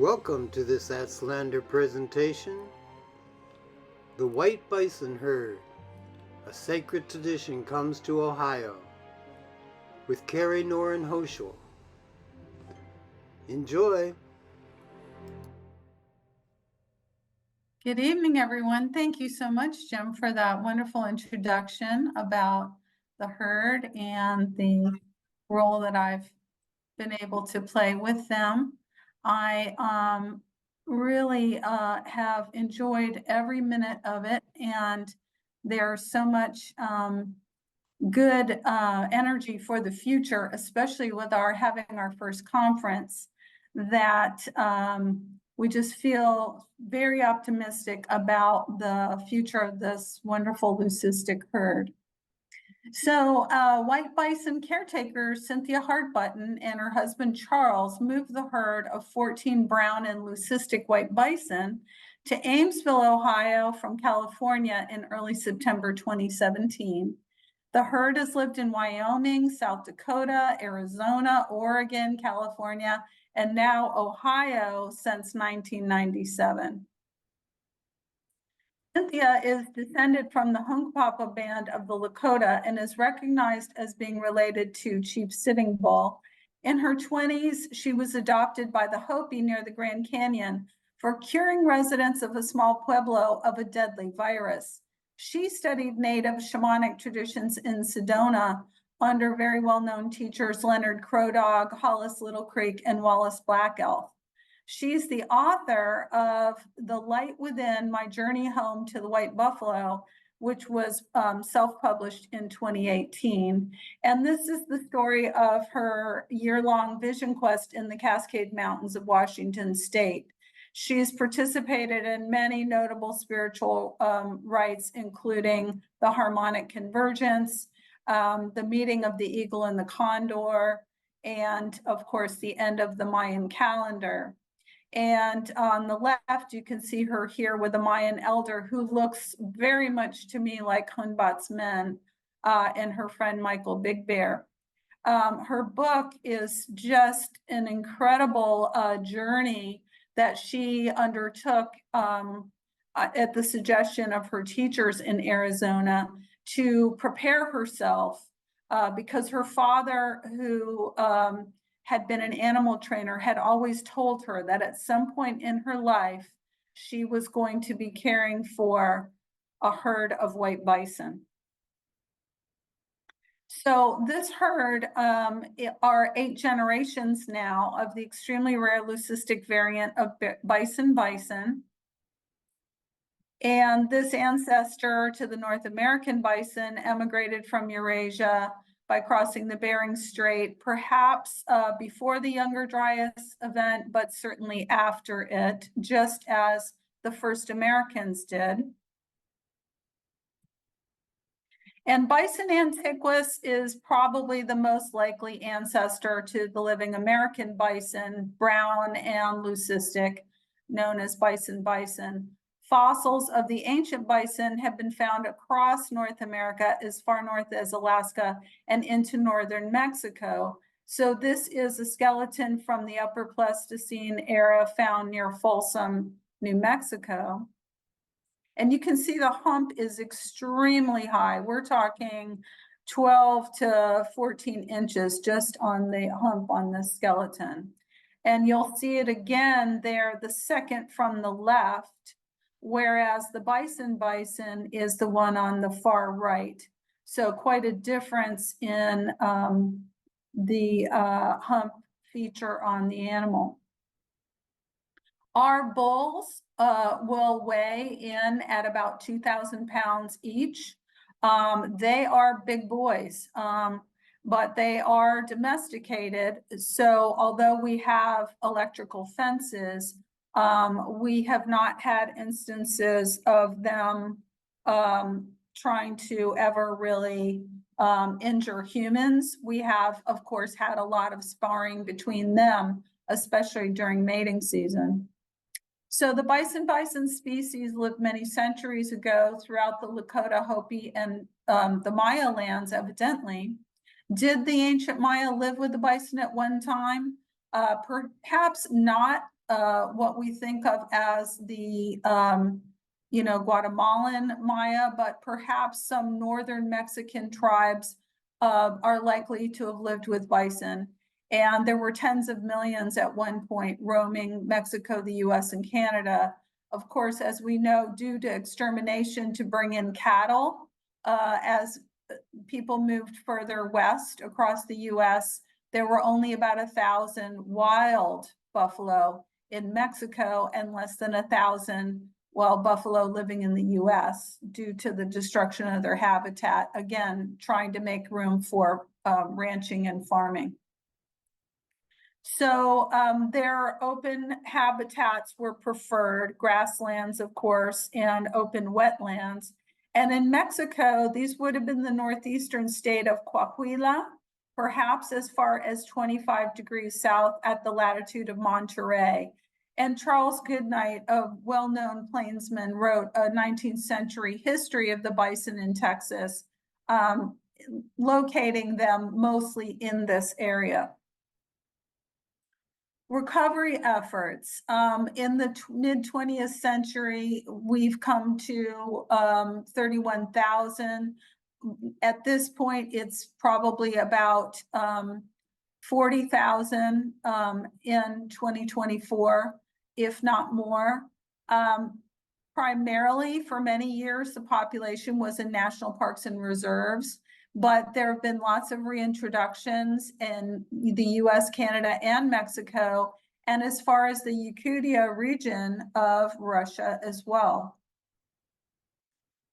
Welcome to this Aztlander presentation, The White Bison Herd, a sacred tradition comes to Ohio, with Kari Noren-Hoshal. Enjoy! Good evening, everyone. Thank you so much, Jim, for that wonderful introduction about the herd and the role that I've been able to play with them. I really have enjoyed every minute of it, and there's so much good energy for the future, especially with our having our first conference, that we just feel very optimistic about the future of this wonderful leucistic herd. So White Bison caretaker Cynthia Hart-Button and her husband Charles moved the herd of 14 brown and leucistic white bison to Amesville, Ohio from California in early September 2017. The herd has lived in Wyoming, South Dakota, Arizona, Oregon, California, and now Ohio since 1997. Cynthia is descended from the Hunkpapa band of the Lakota and is recognized as being related to Chief Sitting Bull. In her 20s, she was adopted by the Hopi near the Grand Canyon for curing residents of a small pueblo of a deadly virus. She studied native shamanic traditions in Sedona under very well-known teachers Leonard Crow Dog, Hollis Little Creek, and Wallace Black Elf. She's the author of The Light Within: My Journey Home to the White Buffalo, which was self-published in 2018. And this is the story of her year-long vision quest in the Cascade Mountains of Washington State. She's participated in many notable spiritual rites, including the harmonic convergence, the meeting of the eagle and the condor, and of course, the end of the Mayan calendar. And on the left, you can see her here with a Mayan elder who looks very much to me like Hunbat's men and her friend Michael Big Bear. Her book is just an incredible journey that she undertook at the suggestion of her teachers in Arizona to prepare herself because her father, who had been an animal trainer, had always told her that at some point in her life, she was going to be caring for a herd of white bison. So this herd are 8 generations now of the extremely rare leucistic variant of bison. And this ancestor to the North American bison emigrated from Eurasia by crossing the Bering Strait, perhaps before the Younger Dryas event, but certainly after it, just as the first Americans did. And Bison antiquus is probably the most likely ancestor to the living American bison, brown and leucistic, known as bison. Fossils of the ancient bison have been found across North America as far north as Alaska and into northern Mexico. So this is a skeleton from the Upper Pleistocene era found near Folsom, New Mexico. And you can see the hump is extremely high. We're talking 12 to 14 inches just on the hump on this skeleton. And you'll see it again there, the second from the left, whereas the bison is the one on the far right. So quite a difference in the hump feature on the animal. Our bulls will weigh in at about 2,000 pounds each. They are big boys, but they are domesticated. So although we have electrical fences, we have not had instances of them trying to ever really injure humans. We have, of course, had a lot of sparring between them, especially during mating season. So the bison species lived many centuries ago throughout the Lakota, Hopi, and the Maya lands, evidently. Did the ancient Maya live with the bison at one time? Perhaps not what we think of as the, Guatemalan Maya, but perhaps some northern Mexican tribes are likely to have lived with bison. And there were tens of millions at one point roaming Mexico, the US, and Canada. Of course, as we know, due to extermination to bring in cattle, as people moved further west across the US, there were only about 1,000 wild buffalo in Mexico and less than 1,000 wild buffalo living in the US due to the destruction of their habitat, again, trying to make room for ranching and farming. So their open habitats were preferred, grasslands, of course, and open wetlands. And in Mexico, these would have been the northeastern state of Coahuila, perhaps as far as 25 degrees south at the latitude of Monterey. And Charles Goodnight, a well-known plainsman, wrote a 19th century history of the bison in Texas, locating them mostly in this area. Recovery efforts. In the mid-20th century, we've come to 31,000. At this point, it's probably about 40,000 in 2024, if not more. Primarily, for many years, the population was in national parks and reserves, but there have been lots of reintroductions in the US, Canada, and Mexico, and as far as the Yakutia region of Russia as well.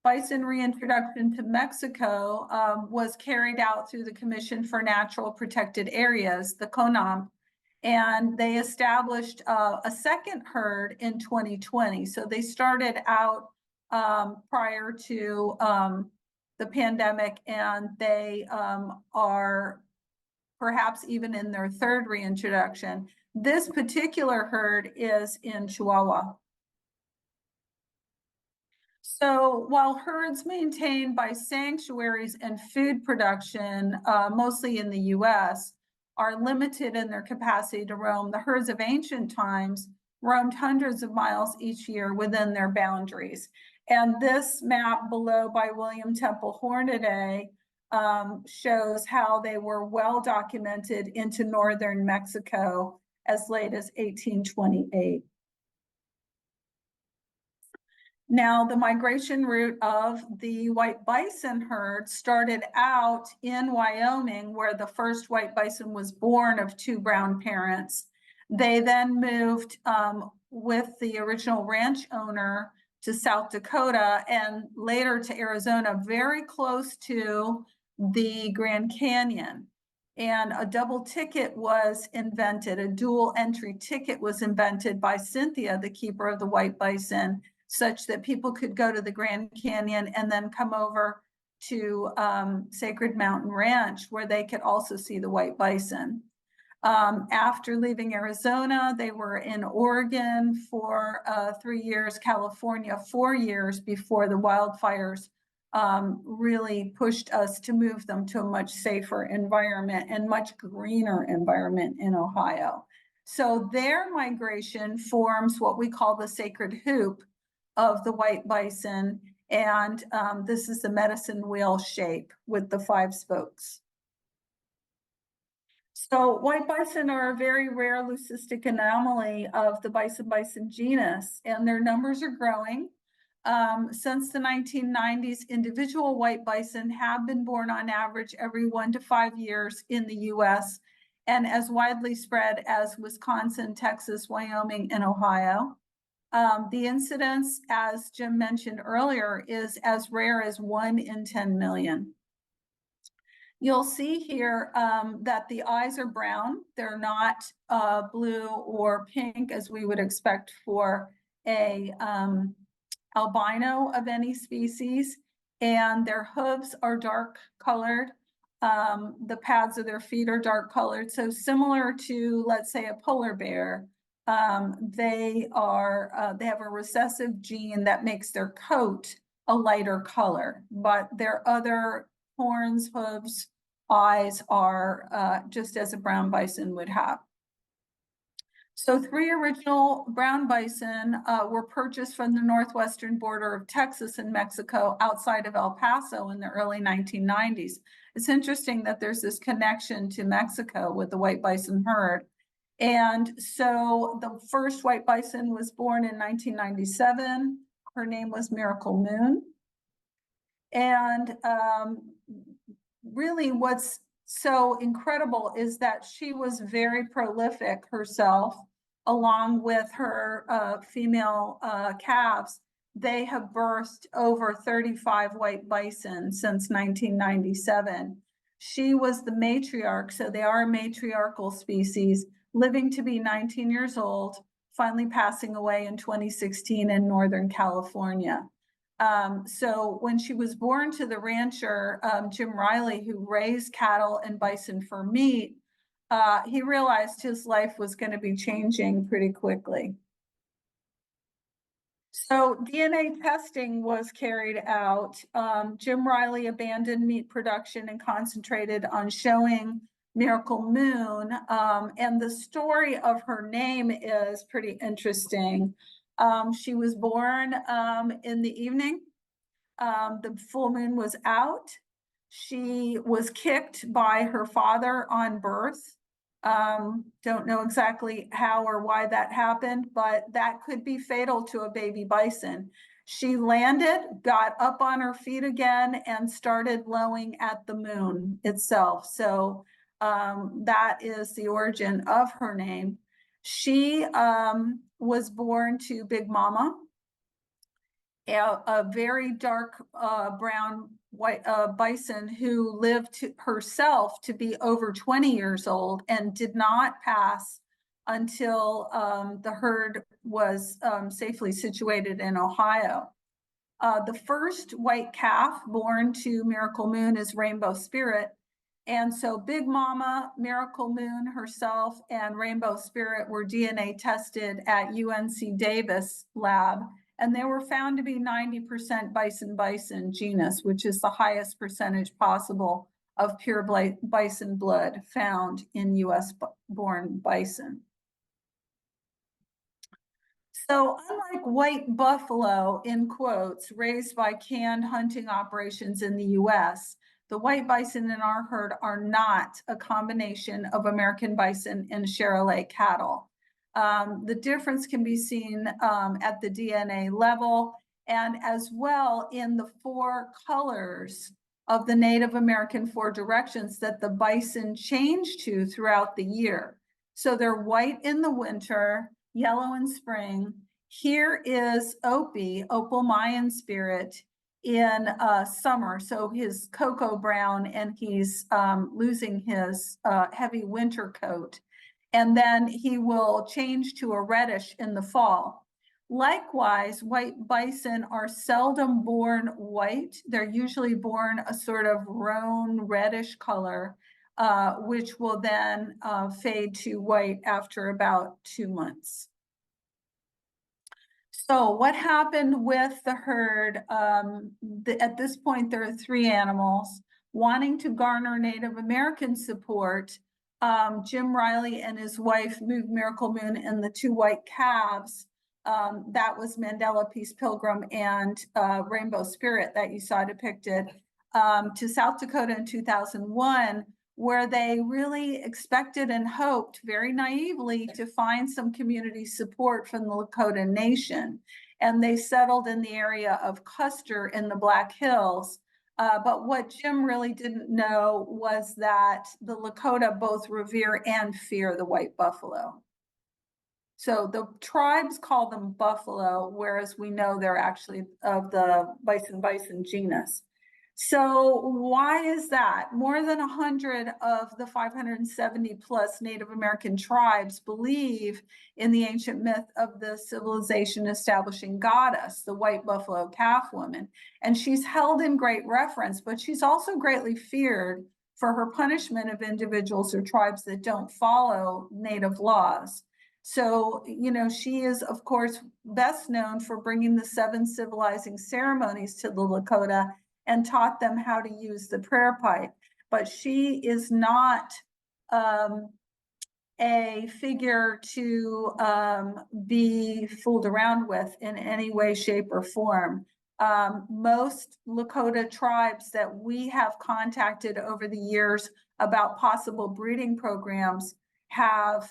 Bison reintroduction to Mexico was carried out through the Commission for Natural Protected Areas, the CONAMP, and they established a second herd in 2020. So they started out prior to the pandemic, and they are perhaps even in their third reintroduction. This particular herd is in Chihuahua. So while herds maintained by sanctuaries and food production, mostly in the US, are limited in their capacity to roam, the herds of ancient times roamed hundreds of miles each year within their boundaries. And this map below by William Temple Hornaday shows how they were well documented into northern Mexico as late as 1828. Now, the migration route of the white bison herd started out in Wyoming, where the first white bison was born of two brown parents. They then moved with the original ranch owner to South Dakota and later to Arizona, very close to the Grand Canyon. And a double ticket was invented, a dual entry ticket was invented by Cynthia, the keeper of the white bison, such that people could go to the Grand Canyon and then come over to Sacred Mountain Ranch, where they could also see the white bison. After leaving Arizona, they were in Oregon for 3 years, California 4 years before the wildfires really pushed us to move them to a much safer environment and much greener environment in Ohio. So their migration forms what we call the sacred hoop of the white bison, and this is the medicine wheel shape with the 5 spokes. So white bison are a very rare leucistic anomaly of the bison genus, and their numbers are growing. Since the 1990s, individual white bison have been born on average every 1 to 5 years in the US, and as widely spread as Wisconsin, Texas, Wyoming, and Ohio. The incidence, as Jim mentioned earlier, is as rare as 1 in 10 million. You'll see here that the eyes are brown. They're not blue or pink as we would expect for a albino of any species, and their hooves are dark colored. The pads of their feet are dark colored. So similar to, let's say, a polar bear, they have a recessive gene that makes their coat a lighter color, but their other horns, hooves, eyes are just as a brown bison would have. So 3 original brown bison were purchased from the northwestern border of Texas and Mexico outside of El Paso in the early 1990s. It's interesting that there's this connection to Mexico with the white bison herd. And so the first white bison was born in 1997. Her name was Miracle Moon. And really what's so incredible is that she was very prolific herself, along with her female calves. They have birthed over 35 white bison since 1997. She was the matriarch, so they are a matriarchal species, living to be 19 years old, finally passing away in 2016 in Northern California. So when she was born to the rancher, Jim Riley, who raised cattle and bison for meat, he realized his life was going to be changing pretty quickly. So DNA testing was carried out. Jim Riley abandoned meat production and concentrated on showing Miracle Moon. And the story of her name is pretty interesting. She was born in the evening. The full moon was out. She was kicked by her father on birth. Don't know exactly how or why that happened, but that could be fatal to a baby bison. She landed, got up on her feet again, and started lowing at the moon itself. So that is the origin of her name. She was born to Big Mama, a very dark brown white bison who lived herself to be over 20 years old and did not pass until the herd was safely situated in Ohio. The first white calf born to Miracle Moon is Rainbow Spirit. And so Big Mama, Miracle Moon herself, and Rainbow Spirit were DNA tested at UNC Davis lab, and they were found to be 90% bison genus, which is the highest percentage possible of pure bison blood found in US born bison. So unlike white buffalo, in quotes, raised by canned hunting operations in the US, the white bison in our herd are not a combination of American bison and Charolais cattle. The difference can be seen at the DNA level, and as well in the 4 colors of the Native American 4 directions that the bison change to throughout the year. So they're white in the winter, yellow in spring. Here is Opie, Opal Mayan Spirit, in summer. So his cocoa brown, and he's losing his heavy winter coat. And then he will change to a reddish in the fall. Likewise, white bison are seldom born white. They're usually born a sort of roan reddish color, which will then fade to white after about 2 months. So what happened with the herd? At this point, there are 3 animals. Wanting to garner Native American support, Jim Riley and his wife moved Miracle Moon and the 2 white calves. That was Mandela Peace Pilgrim and Rainbow Spirit that you saw depicted, to South Dakota in 2001, where they really expected and hoped very naively to find some community support from the Lakota Nation. And they settled in the area of Custer in the Black Hills. But what Jim really didn't know was that the Lakota both revere and fear the white buffalo. So the tribes call them buffalo, whereas we know they're actually of the bison genus. So why is that? More than 100 of the 570 plus Native American tribes believe in the ancient myth of the civilization establishing goddess, the white buffalo calf woman. And she's held in great reverence, but she's also greatly feared for her punishment of individuals or tribes that don't follow Native laws. So, you know, she is, of course, best known for bringing the 7 civilizing ceremonies to the Lakota and taught them how to use the prayer pipe. But she is not a figure to be fooled around with in any way, shape, or form. Most Lakota tribes that we have contacted over the years about possible breeding programs have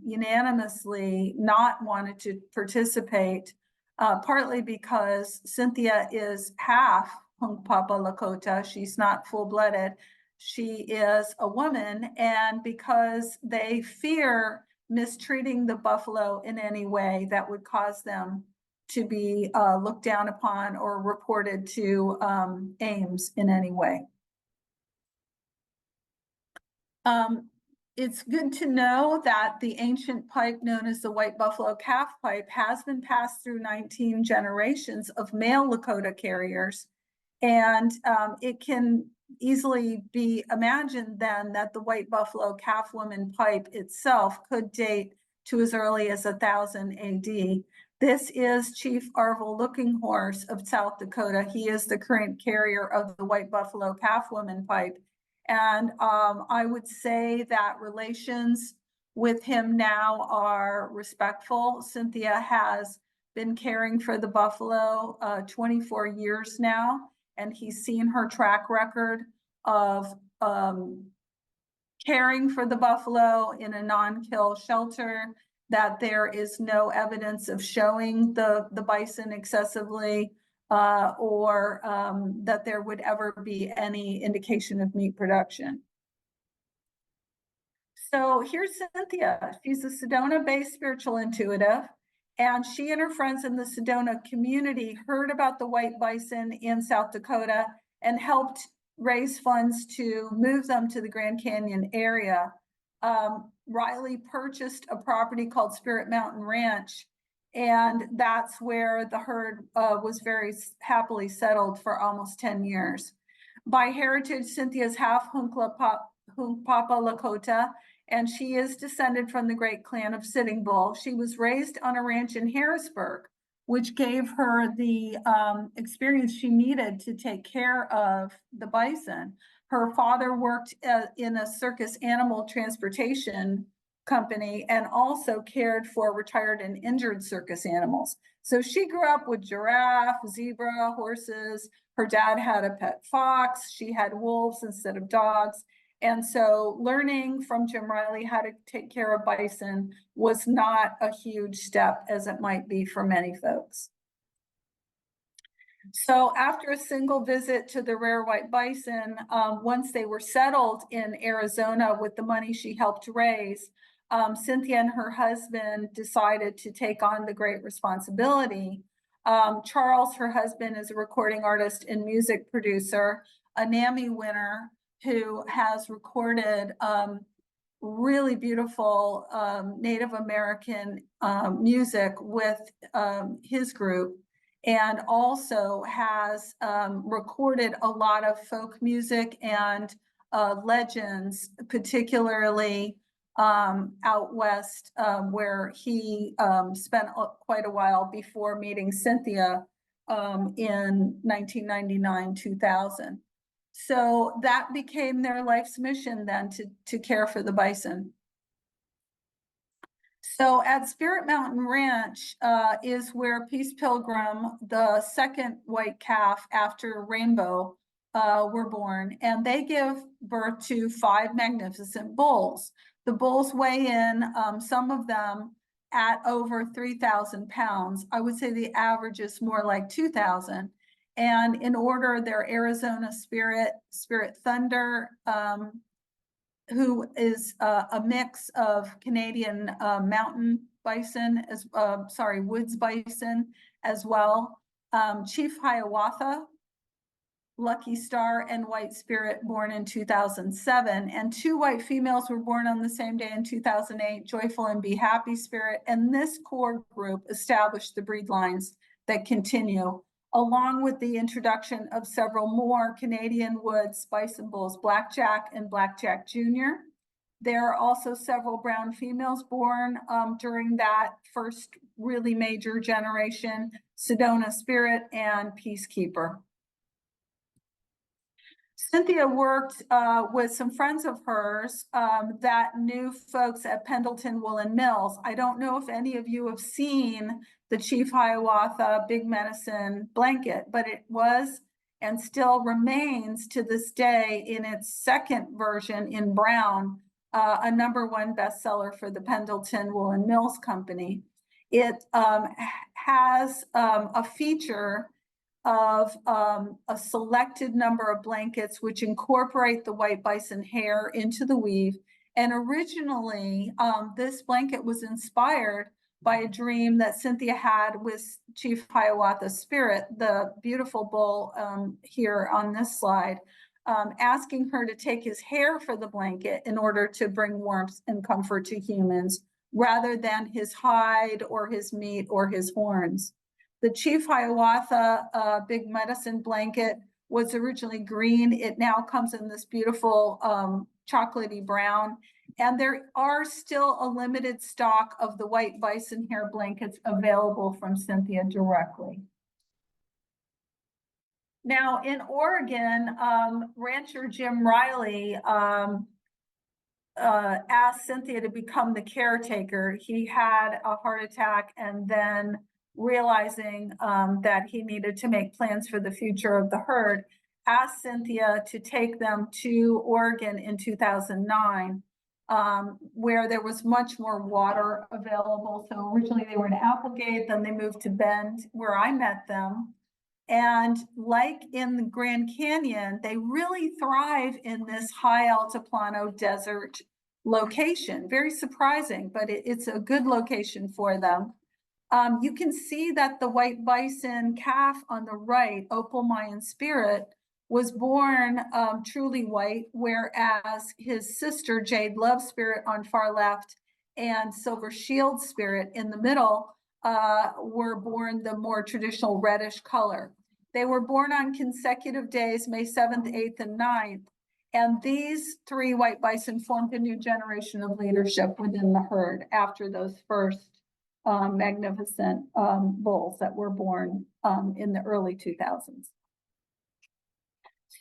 unanimously not wanted to participate, partly because Cynthia is half Hunkpapa Lakota. She's not full-blooded. She is a woman, and because they fear mistreating the buffalo in any way that would cause them to be looked down upon or reported to Ames in any way. It's good to know that the ancient pipe known as the white buffalo calf pipe has been passed through 19 generations of male Lakota carriers. And it can easily be imagined then that the white buffalo calf woman pipe itself could date to as early as 1000 AD. This is Chief Arvil Looking Horse of South Dakota. He is the current carrier of the white buffalo calf woman pipe. And I would say that relations with him now are respectful. Cynthia has been caring for the buffalo 24 years now, and he's seen her track record of caring for the buffalo in a non-kill shelter, that there is no evidence of showing the bison excessively, or that there would ever be any indication of meat production. So here's Cynthia. She's a Sedona-based spiritual intuitive, and she and her friends in the Sedona community heard about the white bison in South Dakota and helped raise funds to move them to the Grand Canyon area. Riley purchased a property called Spirit Mountain Ranch, and that's where the herd was very happily settled for almost 10 years. By heritage, Cynthia's half Hunkpapa Lakota, and she is descended from the great clan of Sitting Bull. She was raised on a ranch in Harrisburg, which gave her the experience she needed to take care of the bison. Her father worked in a circus animal transportation company and also cared for retired and injured circus animals. So she grew up with giraffe, zebra, horses. Her dad had a pet fox. She had wolves instead of dogs. And so learning from Jim Riley how to take care of bison was not a huge step as it might be for many folks. So after a single visit to the rare white bison, once they were settled in Arizona with the money she helped raise, Cynthia and her husband decided to take on the great responsibility. Charles, her husband, is a recording artist and music producer, a NAMI winner, who has recorded really beautiful Native American music with his group, and also has recorded a lot of folk music and legends, particularly out west, where he spent quite a while before meeting Cynthia in 1999-2000. So that became their life's mission then, to care for the bison. So at Spirit Mountain Ranch is where Peace Pilgrim, the second white calf after Rainbow, were born, and they give birth to 5 magnificent bulls. The bulls weigh in, some of them at over 3,000 pounds. I would say the average is more like 2,000. And in order, they're Arizona Spirit Thunder, who is a mix of Canadian mountain bison, woods bison as well. Chief Hiawatha, Lucky Star, and White Spirit, born in 2007. And 2 white females were born on the same day in 2008, Joyful and Be Happy Spirit. And this core group established the breed lines that continue, along with the introduction of several more Canadian woods bison bulls, Blackjack and Blackjack Jr. There are also several brown females born during that first really major generation, Sedona Spirit and Peacekeeper. Cynthia worked with some friends of hers that knew folks at Pendleton Woolen Mills. I don't know if any of you have seen the Chief Hiawatha Big Medicine blanket, but it was and still remains to this day in its second version in brown, a #1 bestseller for the Pendleton Woolen Mills Company. It has a feature of a selected number of blankets which incorporate the white bison hair into the weave. And originally, this blanket was inspired by a dream that Cynthia had with Chief Hiawatha Spirit, the beautiful bull here on this slide, asking her to take his hair for the blanket in order to bring warmth and comfort to humans, rather than his hide or his meat or his horns. The Chief Hiawatha Big Medicine blanket was originally green. It now comes in this beautiful chocolatey brown. And there are still a limited stock of the white bison hair blankets available from Cynthia directly. Now in Oregon, rancher Jim Riley asked Cynthia to become the caretaker. He had a heart attack, and then realizing that he needed to make plans for the future of the herd, asked Cynthia to take them to Oregon in 2009, where there was much more water available. So originally they were in Applegate, then they moved to Bend, where I met them. And like in the Grand Canyon, they really thrive in this high altiplano desert location. Very surprising, but it's a good location for them. You can see that the white bison calf on the right, Opal Mayan Spirit, was born truly white, whereas his sister Jade Love Spirit on far left and Silver Shield Spirit in the middle were born the more traditional reddish color. They were born on consecutive days, May 7th, 8th, and 9th. And these 3 white bison formed a new generation of leadership within the herd after those first magnificent bulls that were born in the early 2000s.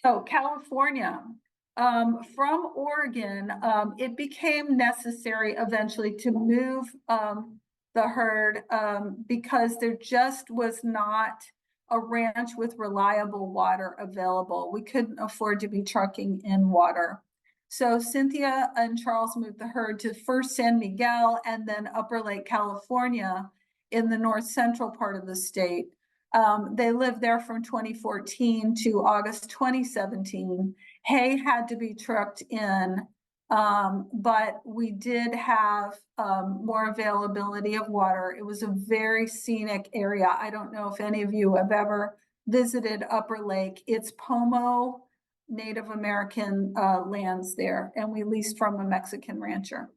So California, from Oregon, it became necessary eventually to move the herd because there just was not a ranch with reliable water available. We couldn't afford to be trucking in water. So Cynthia and Charles moved the herd to first San Miguel and then Upper Lake, California, in the north central part of the state. They lived there from 2014 to August 2017. Hay had to be trucked in, but we did have more availability of water. It was a very scenic area. I don't know if any of you have ever visited Upper Lake. It's Pomo Native American lands there, and we leased from a Mexican rancher.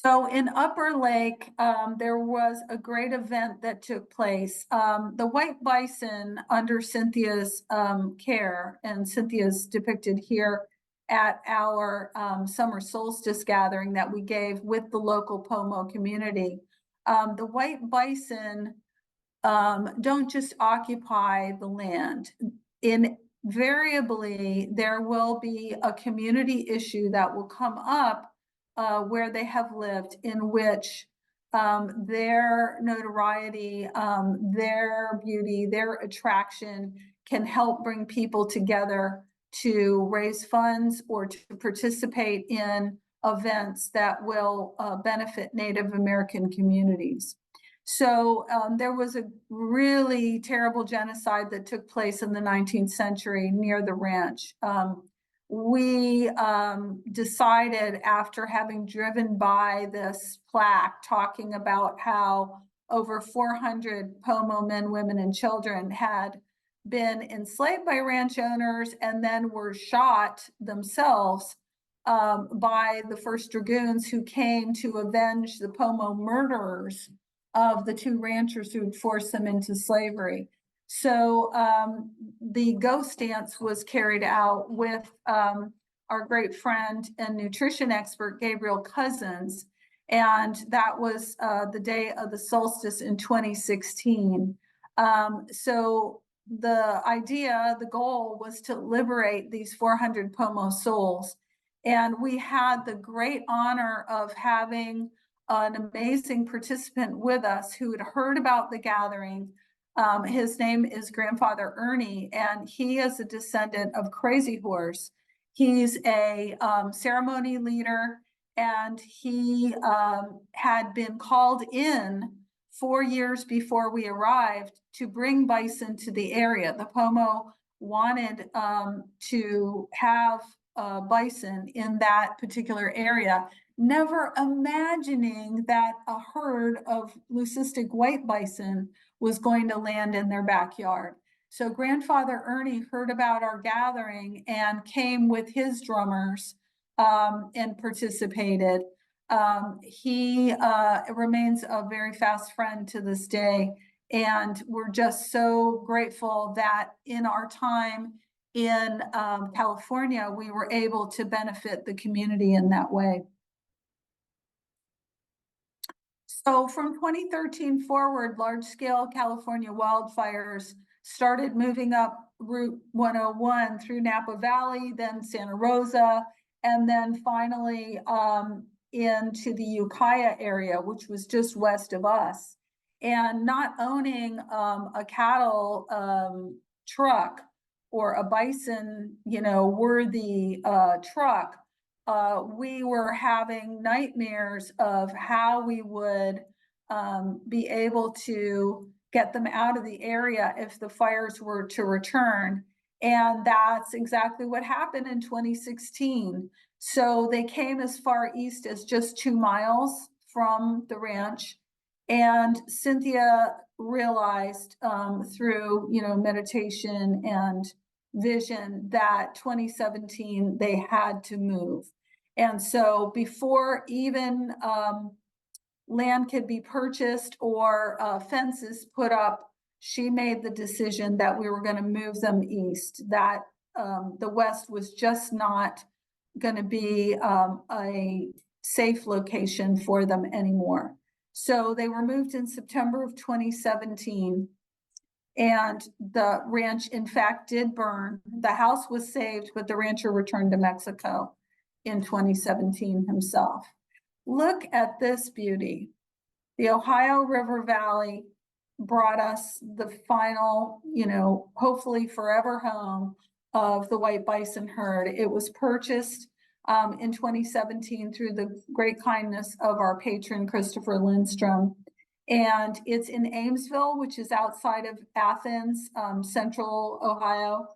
So in Upper Lake, there was a great event that took place. The white bison under Cynthia's care, and Cynthia's depicted here at our summer solstice gathering that we gave with the local Pomo community. The white bison don't just occupy the land. Invariably, there will be a community issue that will come up where they have lived, in which their notoriety, their beauty, their attraction can help bring people together to raise funds or to participate in events that will benefit Native American communities. So there was a really terrible genocide that took place in the 19th century near the ranch. We decided, after having driven by this plaque talking about how over 400 Pomo men, women, and children had been enslaved by ranch owners and then were shot themselves by the first dragoons who came to avenge the Pomo murderers of the 2 ranchers who had forced them into slavery. So the ghost dance was carried out with our great friend and nutrition expert, Gabriel Cousins. And that was the day of the solstice in 2016. So the goal was to liberate these 400 Pomo souls. And we had the great honor of having an amazing participant with us who had heard about the gathering. His name is Grandfather Ernie, and he is a descendant of Crazy Horse. He's a ceremony leader, and he had been called in 4 years before we arrived to bring bison to the area. The Pomo wanted to have bison in that particular area, never imagining that a herd of leucistic white bison was going to land in their backyard. So Grandfather Ernie heard about our gathering and came with his drummers and participated. He remains a very fast friend to this day. And we're just so grateful that in our time in California, we were able to benefit the community in that way. So from 2013 forward, large-scale California wildfires started moving up Route 101 through Napa Valley, then Santa Rosa, and then finally into the Ukiah area, which was just west of us. And not owning a cattle truck or a bison, worthy truck, we were having nightmares of how we would be able to get them out of the area if the fires were to return. And that's exactly what happened in 2016. So they came as far east as just 2 miles from the ranch. And Cynthia realized through, meditation and vision that 2017, they had to move. And so before even land could be purchased or fences put up, she made the decision that we were going to move them east, that the west was just not going to be a safe location for them anymore. So they were moved in September of 2017. And the ranch, in fact, did burn. The house was saved, but the rancher returned to Mexico in 2017 himself. Look at this beauty. The Ohio River Valley brought us the final, hopefully forever home of the white bison herd. It was purchased in 2017 through the great kindness of our patron, Christopher Lindstrom. And it's in Amesville, which is outside of Athens, central Ohio.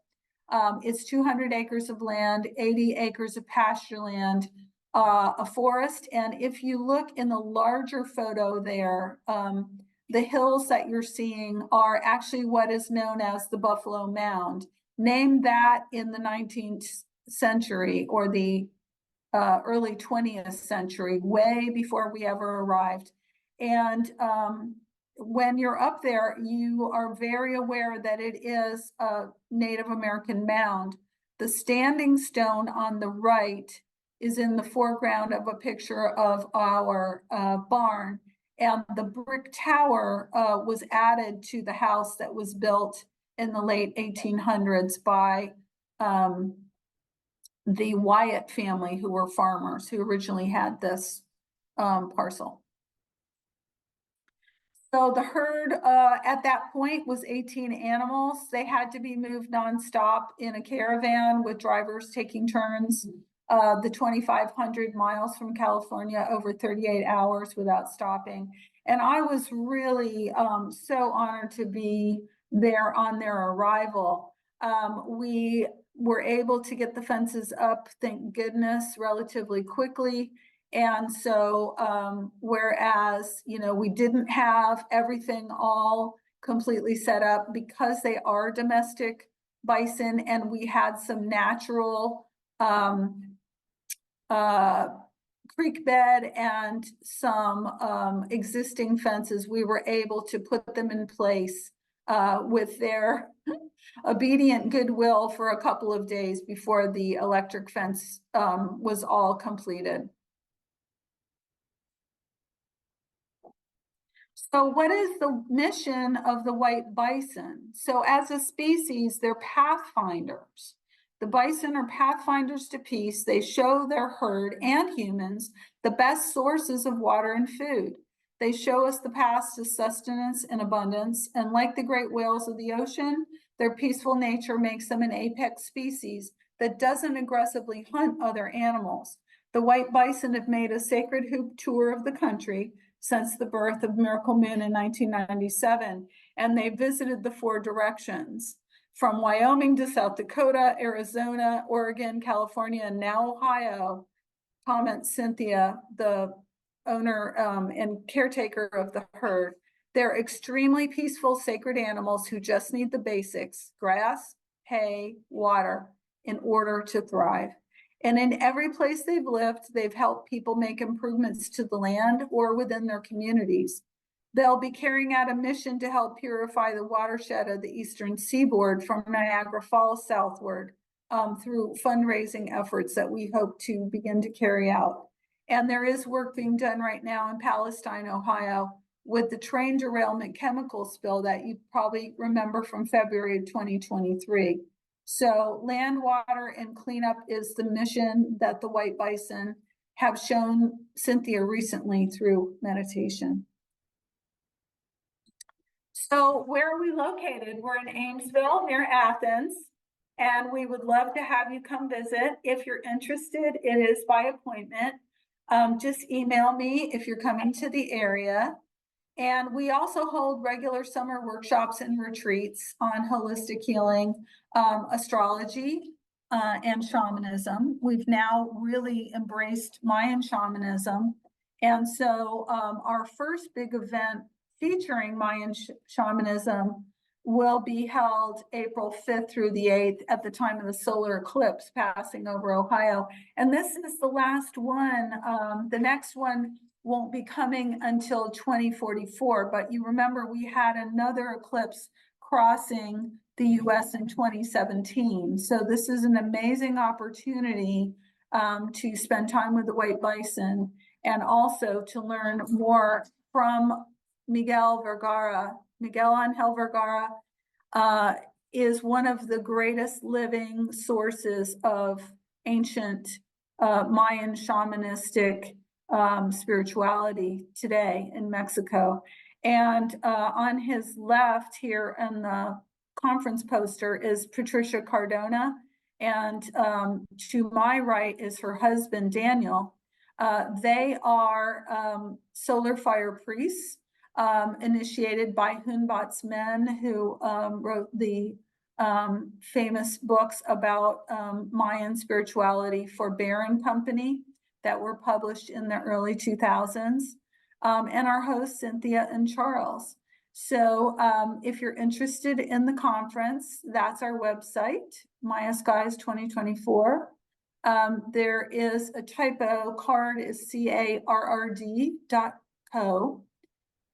It's 200 acres of land, 80 acres of pasture land, a forest. And if you look in the larger photo there, the hills that you're seeing are actually what is known as the Buffalo Mound, named that in the 19th century or the early 20th century, way before we ever arrived. And when you're up there, you are very aware that it is a Native American mound. The standing stone on the right is in the foreground of a picture of our barn. And the brick tower was added to the house that was built in the late 1800s by the Wyatt family, who were farmers, who originally had this parcel. So the herd at that point was 18 animals. They had to be moved nonstop in a caravan with drivers taking turns, the 2,500 miles from California over 38 hours without stopping. And I was really so honored to be there on their arrival. We were able to get the fences up, thank goodness, relatively quickly. And so, whereas, we didn't have everything all completely set up because they are domestic bison, and we had some natural creek bed and some existing fences, we were able to put them in place with their obedient goodwill for a couple of days before the electric fence was all completed. So what is the mission of the white bison? So as a species, they're pathfinders. The bison are pathfinders to peace. They show their herd and humans the best sources of water and food. They show us the paths to sustenance and abundance. And like the great whales of the ocean, their peaceful nature makes them an apex species that doesn't aggressively hunt other animals. The white bison have made a sacred hoop tour of the country since the birth of Miracle Moon in 1997, and they visited the 4 directions from Wyoming to South Dakota, Arizona, Oregon, California, and now Ohio. Comments Cynthia, the owner and caretaker of the herd. They're extremely peaceful, sacred animals who just need the basics: grass, hay, water, in order to thrive. And in every place they've lived, they've helped people make improvements to the land or within their communities. They'll be carrying out a mission to help purify the watershed of the eastern seaboard from Niagara Falls southward through fundraising efforts that we hope to begin to carry out. And there is work being done right now in Palestine, Ohio, with the train derailment chemical spill that you probably remember from February of 2023. So land, water, and cleanup is the mission that the white bison have shown Cynthia recently through meditation. So where are we located? We're in Amesville near Athens, and we would love to have you come visit. If you're interested, it is by appointment. Just email me if you're coming to the area. And we also hold regular summer workshops and retreats on holistic healing, astrology, and shamanism. We've now really embraced Mayan shamanism. And so our first big event featuring Mayan shamanism will be held April 5th through the 8th at the time of the solar eclipse passing over Ohio. And this is the last one. The next one won't be coming until 2044, but you remember we had another eclipse crossing the US in 2017. So this is an amazing opportunity to spend time with the white bison and also to learn more from Miguel Angel Vergara is one of the greatest living sources of ancient Mayan shamanistic spirituality today in Mexico. And on his left here in the conference poster is Patricia Cardona, and to my right is her husband, Daniel. They are solar fire priests initiated by Hunbat's men, who wrote the famous books about Mayan spirituality for Barron Company that were published in the early 2000s, and our hosts, Cynthia and Charles. So if you're interested in the conference, that's our website, Maya Skies 2024. There is a typo, card is carrd.co,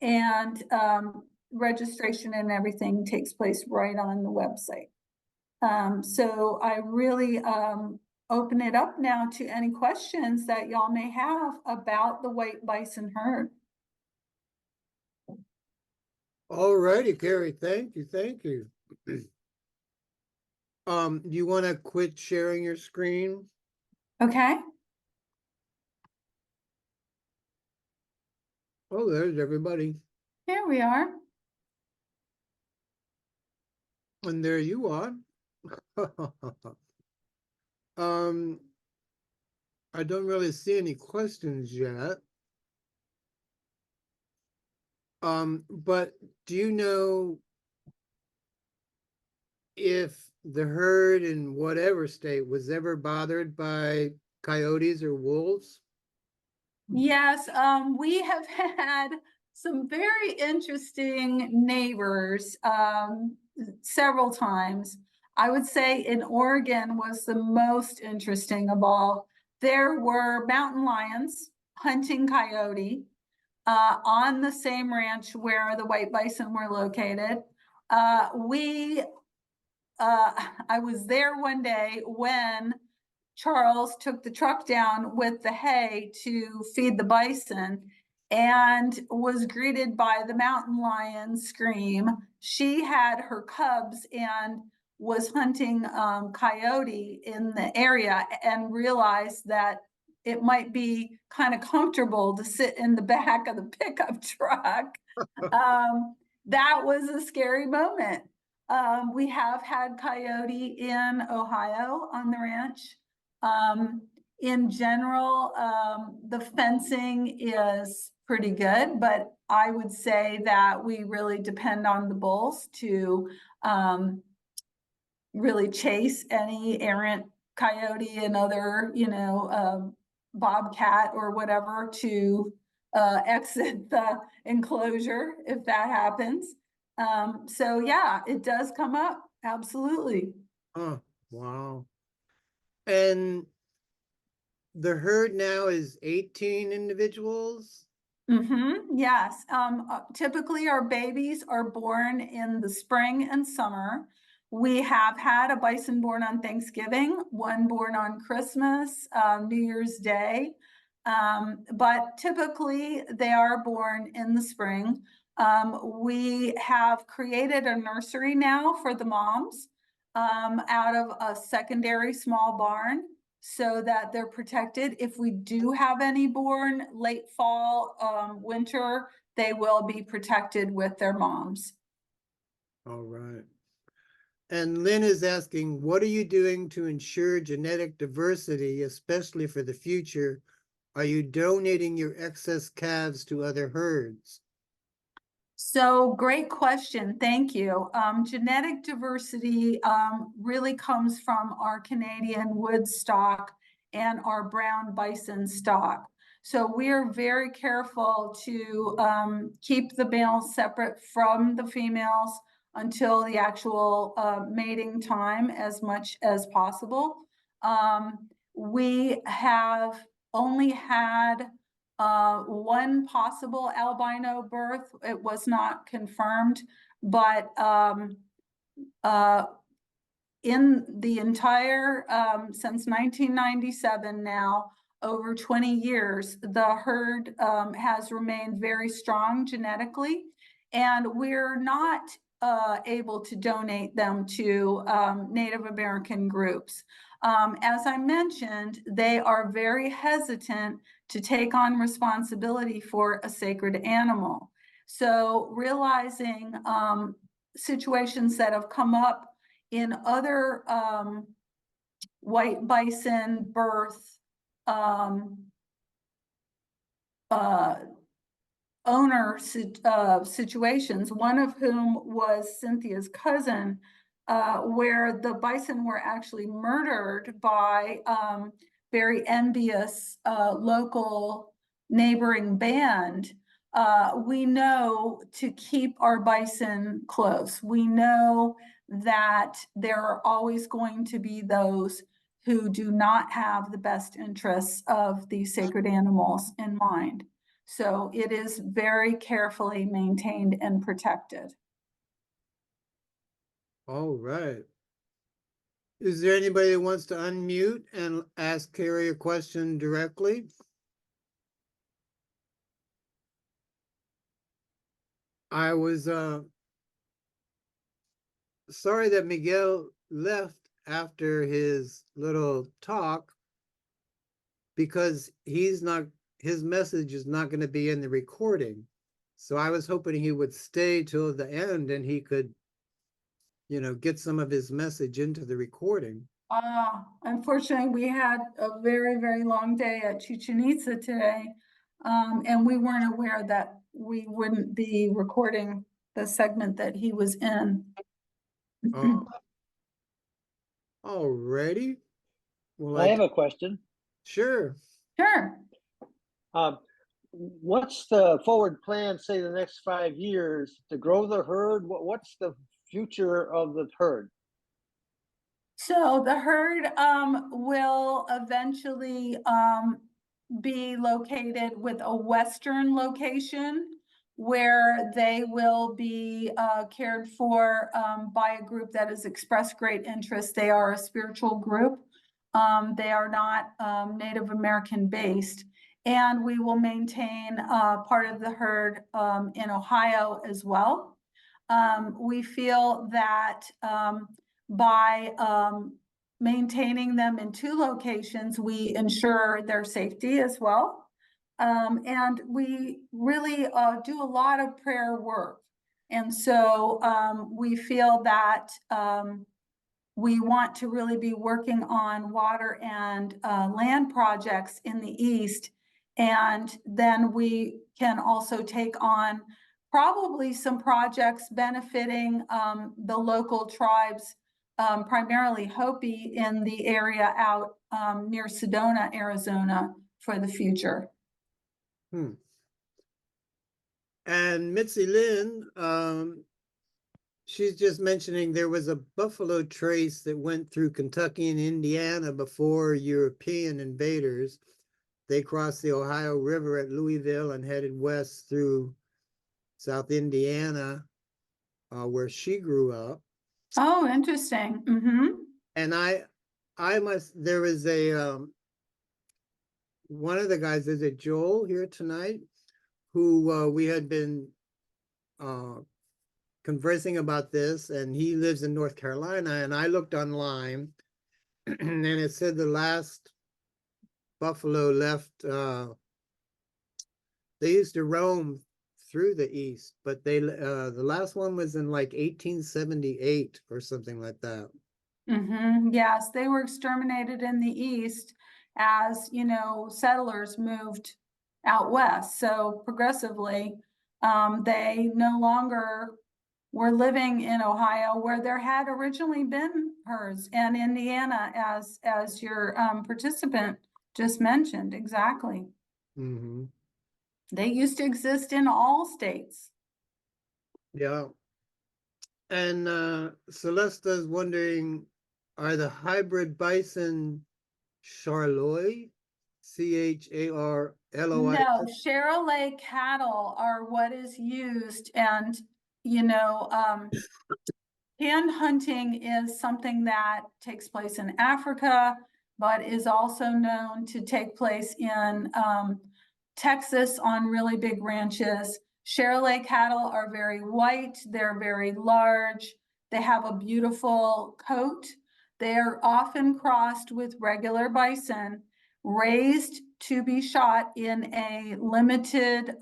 and registration and everything takes place right on the website. So I really open it up now to any questions that y'all may have about the white bison herd. All righty, Kari, thank you. You want to quit sharing your screen? Okay. Oh, there's everybody. Here we are. And there you are. I don't really see any questions yet. But do you know if the herd in whatever state was ever bothered by coyotes or wolves? Yes, we have had some very interesting neighbors several times. I would say in Oregon was the most interesting of all. There were mountain lions hunting coyote on the same ranch where the white bison were located. I was there one day when Charles took the truck down with the hay to feed the bison, and was greeted by the mountain lion Scream. She had her cubs and was hunting coyote in the area and realized that it might be kind of comfortable to sit in the back of the pickup truck. That was a scary moment. We have had coyote in Ohio on the ranch. In general, the fencing is pretty good, but I would say that we really depend on the bulls to really chase any errant coyote and other, bobcat or whatever to exit the enclosure if that happens. So yeah, it does come up. Absolutely. Oh, wow. And the herd now is 18 individuals? Yes. Typically our babies are born in the spring and summer. We have had a bison born on Thanksgiving, one born on Christmas, New Year's Day. But typically they are born in the spring. We have created a nursery now for the moms out of a secondary small barn, so that they're protected. If we do have any born late fall, winter, they will be protected with their moms. All right. And Lynn is asking, what are you doing to ensure genetic diversity, especially for the future? Are you donating your excess calves to other herds? So great question. Thank you. Genetic diversity really comes from our Canadian wood stock and our brown bison stock. So we are very careful to keep the males separate from the females until the actual mating time as much as possible. We have only had one possible albino birth. It was not confirmed, but in the entire, since 1997 now, over 20 years, the herd has remained very strong genetically, and we're not able to donate them to Native American groups. As I mentioned, they are very hesitant to take on responsibility for a sacred animal. So realizing situations that have come up in other white bison birth owner situations, one of whom was Cynthia's cousin, where the bison were actually murdered by very envious local neighboring band. We know to keep our bison close. We know that there are always going to be those who do not have the best interests of these sacred animals in mind. So it is very carefully maintained and protected. All right. Is there anybody that wants to unmute and ask Kari a question directly? I was sorry that Miguel left after his little talk, because his message is not going to be in the recording. So I was hoping he would stay till the end and he could, get some of his message into the recording. Unfortunately, we had a very, very long day at Chichen Itza today, and we weren't aware that we wouldn't be recording the segment that he was in. All righty. Well, I have a question. Sure. Sure. What's the forward plan, say the next 5 years, to grow the herd? What's the future of the herd? So the herd will eventually be located with a western location where they will be cared for by a group that has expressed great interest. They are a spiritual group. They are not Native American based. And we will maintain part of the herd in Ohio as well. We feel that by maintaining them in 2 locations, we ensure their safety as well. And we really do a lot of prayer work. And so we feel that we want to really be working on water and land projects in the east. And then we can also take on probably some projects benefiting the local tribes, primarily Hopi in the area out near Sedona, Arizona for the future. And Mitzi Lynn, she's just mentioning there was a buffalo trace that went through Kentucky and Indiana before European invaders. They crossed the Ohio River at Louisville and headed west through South Indiana, where she grew up. Oh, interesting. And there was one of the guys, is it Joel here tonight, who we had been conversing about this, and he lives in North Carolina, and I looked online and it said the last buffalo left, they used to roam through the east, but the last one was in like 1878 or something like that. Yes, they were exterminated in the east as, you know, settlers moved out west. So progressively, they no longer were living in Ohio, where there had originally been herds, and Indiana, as your participant just mentioned. Exactly. They used to exist in all states. Yeah. And Celesta's wondering, are the hybrid bison Charolais? Charloi? No, Charolais cattle are what is used, and you know, hand hunting is something that takes place in Africa, but is also known to take place in Texas on really big ranches. Charolais cattle are very white, they're very large, they have a beautiful coat. They are often crossed with regular bison, raised to be shot in a limited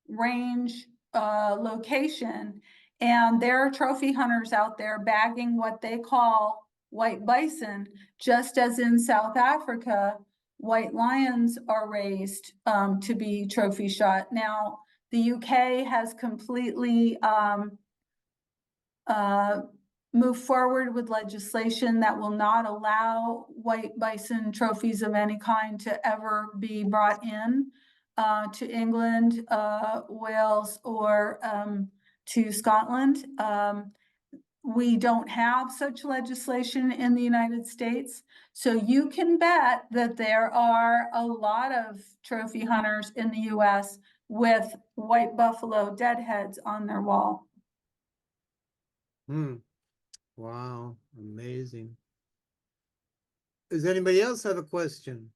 range location. And there are trophy hunters out there bagging what they call white bison, just as in South Africa, white lions are raised to be trophy shot. Now, the UK has completely move forward with legislation that will not allow white bison trophies of any kind to ever be brought in to England, Wales, or to Scotland. We don't have such legislation in the United States. So you can bet that there are a lot of trophy hunters in the US with white buffalo deadheads on their wall. Wow, amazing. Does anybody else have a question?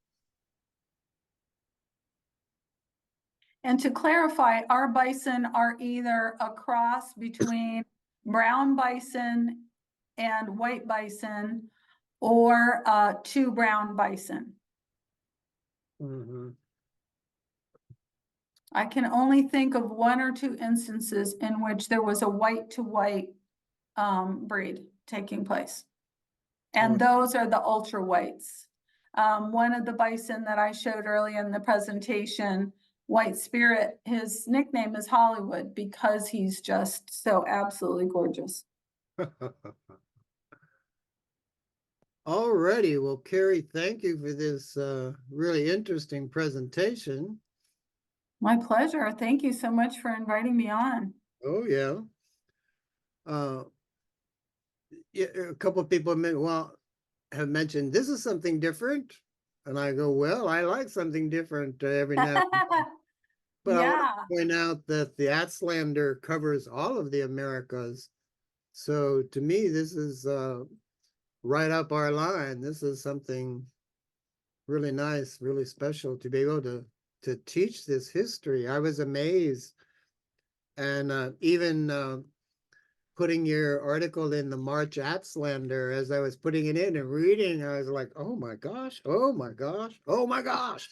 And to clarify, our bison are either a cross between brown bison and white bison, or 2 brown bison. I can only think of 1 or 2 instances in which there was a white to white breed taking place. And those are the ultra whites. One of the bison that I showed earlier in the presentation, White Spirit, his nickname is Hollywood because he's just so absolutely gorgeous. Alrighty, well, Kari, thank you for this really interesting presentation. My pleasure. Thank you so much for inviting me on. Oh, yeah. Yeah, a couple of people have mentioned this is something different. And I go, well, I like something different every now and then. But I want to point out that the Aztlander covers all of the Americas. So to me, this is right up our line. This is something really nice, really special to be able to teach this history. I was amazed. And even putting your article in the March Aztlander, as I was putting it in and reading, I was like, oh my gosh, oh my gosh, oh my gosh.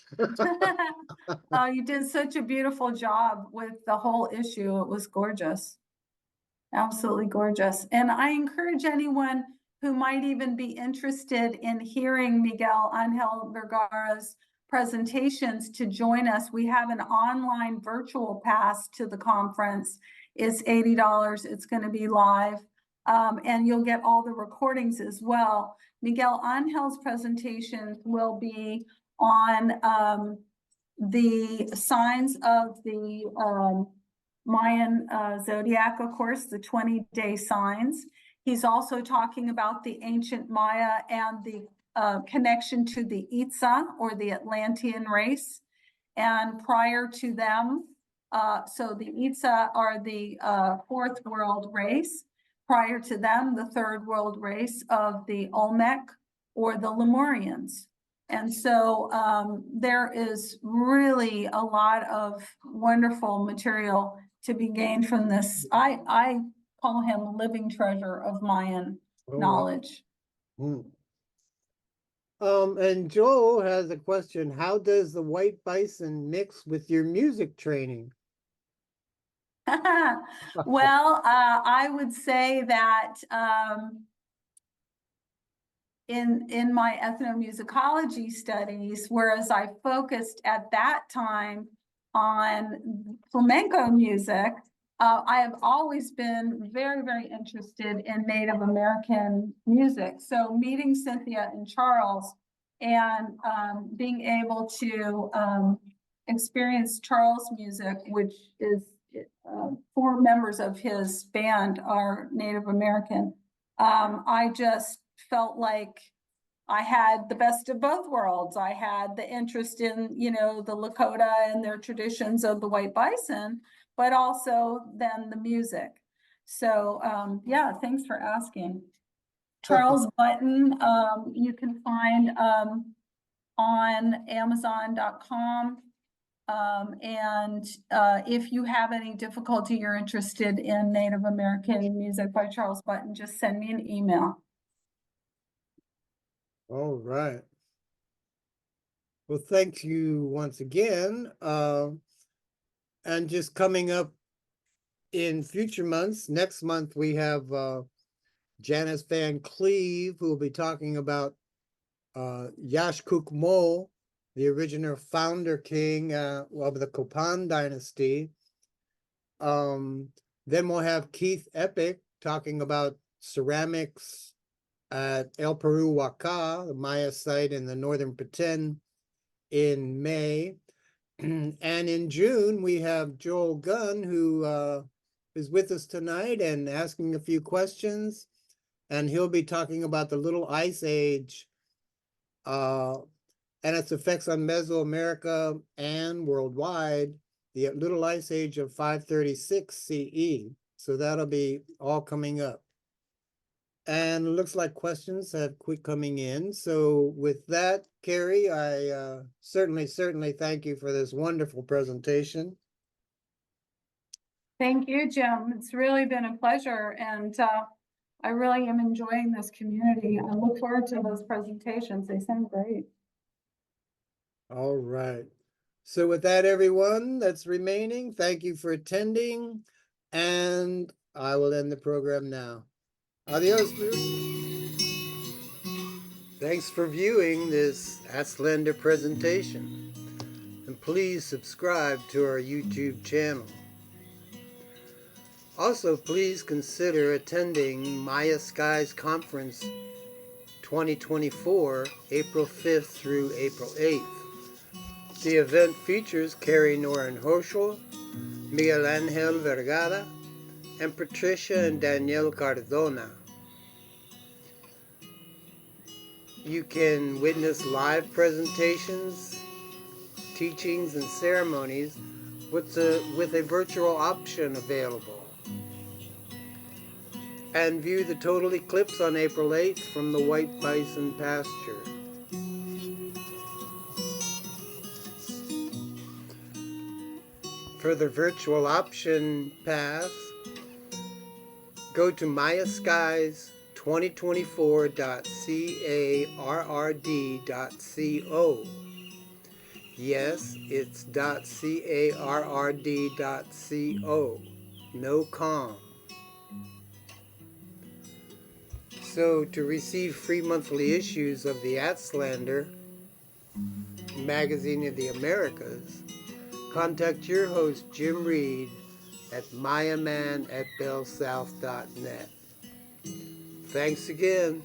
You did such a beautiful job with the whole issue. It was gorgeous. Absolutely gorgeous. And I encourage anyone who might even be interested in hearing Miguel Angel Vergara's presentations to join us. We have an online virtual pass to the conference. It's $80. It's going to be live. And you'll get all the recordings as well. Miguel Angel's presentations will be on the signs of the Mayan zodiac, of course, the 20-day signs. He's also talking about the ancient Maya and the connection to the Itza, or the Atlantean race. And prior to them, so the Itza are the fourth world race. Prior to them, the third world race of the Olmec or the Lemurians. And so there is really a lot of wonderful material to be gained from this. I call him a living treasure of Mayan knowledge. Wow. And Joel has a question. How does the white bison mix with your music training? Well, I would say that in my ethnomusicology studies, whereas I focused at that time on flamenco music, I have always been very, very interested in Native American music. So meeting Cynthia and Charles and being able to experience Charles' music, which is 4 members of his band are Native American. I just felt like I had the best of both worlds. I had the interest in, the Lakota and their traditions of the white bison, but also then the music. So yeah, thanks for asking. Charles Button, you can find on Amazon.com. And if you have any difficulty, you're interested in Native American music by Charles Button, just send me an email. All right. Well, thank you once again. And just coming up in future months, next month we have Janice Van Cleve, who will be talking about Yashkuk-Mo, the original founder king of the Copan dynasty. Then we'll have Keith Epic talking about ceramics at El Peru Huaca, the Maya site in the northern Petén, in May. And in June, we have Joel Gunn, who is with us tonight and asking a few questions. And he'll be talking about the Little Ice Age and its effects on Mesoamerica and worldwide, the Little Ice Age of 536 CE. So that'll be all coming up. And it looks like questions have quit coming in. So with that, Kari, I certainly thank you for this wonderful presentation. Thank you, Jim. It's really been a pleasure. And I really am enjoying this community. I look forward to those presentations. They sound great. All right. So with that, everyone that's remaining, thank you for attending. And I will end the program now. Adios. Thanks for viewing this Aztlander presentation. And please subscribe to our YouTube channel. Also, please consider attending Maya Skies Conference 2024, April 5th through April 8th. The event features Kari Noren-Hoshal, Miguel Angel Vergara, and Patricia and Danielle Cardona. You can witness live presentations, teachings, and ceremonies with a virtual option available. And view the total eclipse on April 8th from the White Bison pasture. For the virtual option pass, go to mayaskies2024.carrd.co. Yes, it's .carrd.co. No com. So to receive free monthly issues of the Aztlander, Magazine of the Americas, contact your host Jim Reed at mayaman@bellsouth.net. Thanks again.